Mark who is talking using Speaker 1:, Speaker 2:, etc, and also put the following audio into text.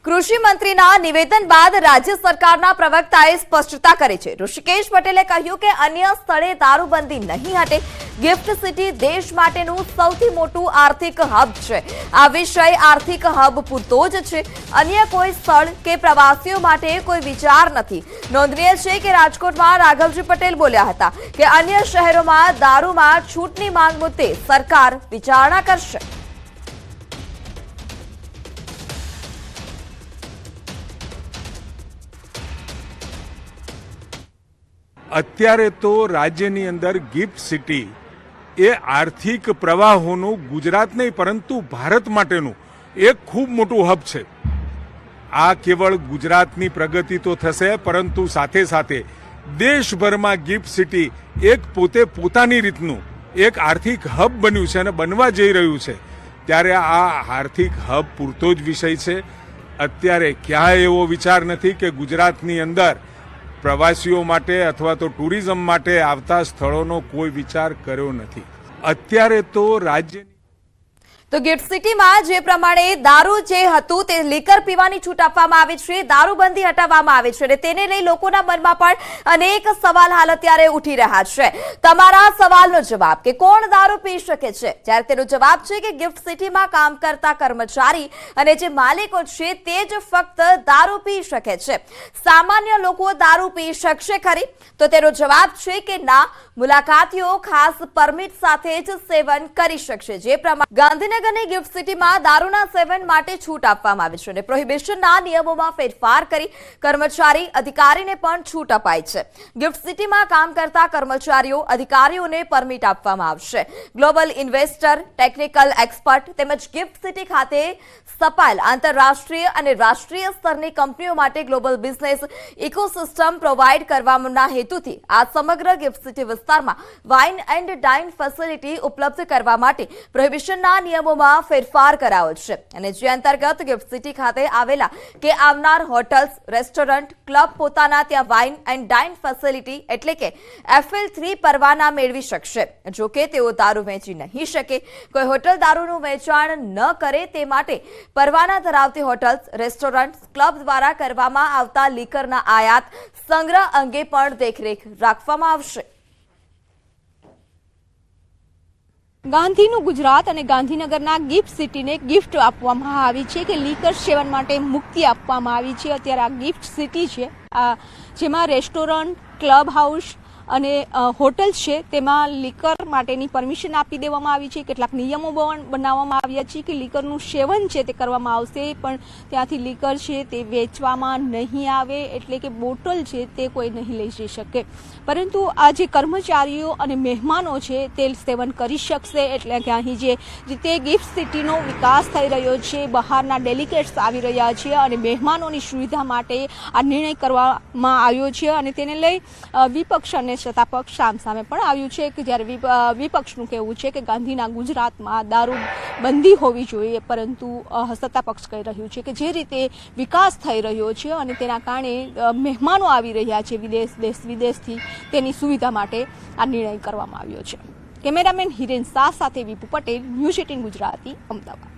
Speaker 1: કૃષિ મંત્રીના નિવેદન બાદ રાજ્ય સરકારના પ્રવક્તાએ સ્પષ્ટતા કરી છે। ઋષિકેશ પટેલે કહ્યું કે અન્ય સ્થળે દારૂબંધી નહીં હટે। ગિફ્ટ સિટી દેશ માટેનું સૌથી મોટું આર્થિક હબ છે। આ વિષય આર્થિક હબ પૂરતો જ છે, અન્ય કોઈ સ્થળ કે પ્રવાસીઓ માટે કોઈ વિચાર નથી। નોંધનીય છે કે રાજકોટમાં રાઘવજી પટેલ બોલ્યા હતા કે અન્ય શહેરોમાં દારૂમાં છૂટની માંગ મુદ્દે સરકાર વિચારણા કરશે।
Speaker 2: અત્યારે તો રાજ્યની અંદર ગિફ્ટ સિટી એ આર્થિક પ્રવાહોનું ગુજરાત નહીં પરંતુ ભારત માટેનું એક ખૂબ મોટું હબ છે। આ કેવળ ગુજરાતની પ્રગતિ તો થશે, પરંતુ સાથે સાથે દેશભરમાં ગિફ્ટ સિટી એક પોતાની રીતનું એક આર્થિક હબ બન્યું છે અને બનવા જઈ રહ્યું છે। ત્યારે આ આર્થિક હબ પૂરતો જ વિષય છે। અત્યારે ક્યાંય એવો વિચાર નથી કે ગુજરાતની અંદર પ્રવાસીઓ માટે અથવા તો ટુરિઝમ માટે આવતા સ્થળોનો કોઈ વિચાર કર્યો નથી। અત્યારે તો રાજ્યની
Speaker 1: તો ગિફ્ટ સિટીમાં જે પ્રમાણે દારૂ જે હતું તે લીકર પીવાની છૂટ આપવામાં આવી છે, દારૂબંધી હટાવવામાં આવી છે અને તેને લઈ લોકોના મનમાં પણ અનેક સવાલ હાલ અત્યારે ઉઠી રહ્યા છે। તમારા સવાલનો જવાબ કે કોણ દારૂ પી શકે છે, જ્યારે તેનો જવાબ છે કે ગિફ્ટ સિટીમાં કામ કરતા કર્મચારી અને જે માલિકો છે તે જ ફક્ત દારૂ પી શકે છે। સામાન્ય લોકો દારૂ પી શકશે ખરી? તો તેનો જવાબ છે કે ના, મુલાકાતીઓ ખાસ પરમિટ સાથે જ સેવન કરી શકશે। જે પ્રમાણે ગાંધીનગરની ગિફ્ટ સિટીમાં દારૂના સેવન માટે છૂટ આપવામાં આવી છે અને પ્રોહિબિશનના નિયમોમાં ફેરફાર કરી કર્મચારી અધિકારીને પણ છૂટ અપાઈ છે। ગિફ્ટ સિટીમાં કામ કરતા કર્મચારીઓ અધિકારીઓને પરમિટ આપવામાં આવશે। ગ્લોબલ ઇન્વેસ્ટર, ટેકનિકલ એક્સપર્ટ તેમજ ગિફ્ટ સિટી ખાતે સ્થપાયેલ આંતરરાષ્ટ્રીય અને રાષ્ટ્રીય સ્તરની કંપનીઓ માટે ગ્લોબલ બિઝનેસ ઇકોસિસ્ટમ પ્રોવાઇડ કરવાના હેતુથી આ સમગ્ર ગિફ્ટ સિટી વિસ્તારમાં વાઇન એન્ડ ડાઇન ફેસિલિટી ઉપલબ્ધ કરવા માટે પ્રોહિબિશનના નિયમોમાં ફેરફાર કરાયો છે અને જે અંતર્ગત ગિફ્ટ સિટી ખાતે આવેલા કે આવનાર હોટલ્સ, રેસ્ટોરન્ટ, ક્લબ પોતાના ત્યાં વાઇન એન્ડ ડાઇન ફેસિલિટી એટલે કે FL3 પરવાના મેળવી શકશે। જો કે તેઓ દારૂ વેચી નહીં શકે। કોઈ હોટલ દારૂનું વેચાણ ન કરે તે માટે પરવાના ધરાવતી હોટલ્સ, રેસ્ટોરન્ટ, ક્લબ દ્વારા કરવામાં આવતા લીકરના આયાત સંગ્રહ અંગે પણ દેખરેખ રાખવામાં આવશે।
Speaker 3: ગાંધીનું ગુજરાત અને ગાંધીનગરના ગિફ્ટ સિટીને ગિફ્ટ આપવામાં આવી છે કે લીકર સેવન માટે મુક્તિ આપવામાં આવી છે। અત્યારે આ ગિફ્ટ સિટી છે, જેમાં રેસ્ટોરન્ટ, ક્લબ હાઉસ અને હોટલ્સ છે તેમાં લીકર માટેની પરમિશન આપી દેવામાં આવી છે। કેટલાક નિયમો બનાવવામાં આવ્યા છે કે લીકરનું સેવન છે તે કરવામાં આવશે, પણ ત્યાંથી લીકર છે તે વેચવામાં નહીં આવે, એટલે કે બોટલ છે તે કોઈ નહીં લઈ જઈ શકે। પરંતુ આ જે કર્મચારીઓ અને મહેમાનો છે તે સેવન કરી શકશે। એટલે કે અહીં જે રીતે ગિફ્ટ સિટીનો વિકાસ થઈ રહ્યો છે, બહારના ડેલિગેટ્સ આવી રહ્યા છે અને મહેમાનોની સુવિધા માટે આ નિર્ણય કરવામાં આવ્યો છે અને તેને લઈ વિપક્ષ અને સત્તાપક્ષ સામસામે પણ આવ્યું છે કે જ્યારે વિપક્ષનું કહેવું છે કે ગાંધીના ગુજરાતમાં દારૂ બંધી હોવી જોઈએ, પરંતુ સત્તાપક્ષ કહી રહ્યું છે કે જે રીતે વિકાસ થઈ રહ્યો છે અને તેના કારણે મહેમાનો આવી રહ્યા છે દેશ વિદેશથી, તેની સુવિધા માટે આ નિર્ણય કરવામાં આવ્યો છે। કેમેરામેન હિરેન શાહ સાથે વિપુ પટેલ, ન્યૂઝ 18 ગુજરાતી, અમદાવાદ।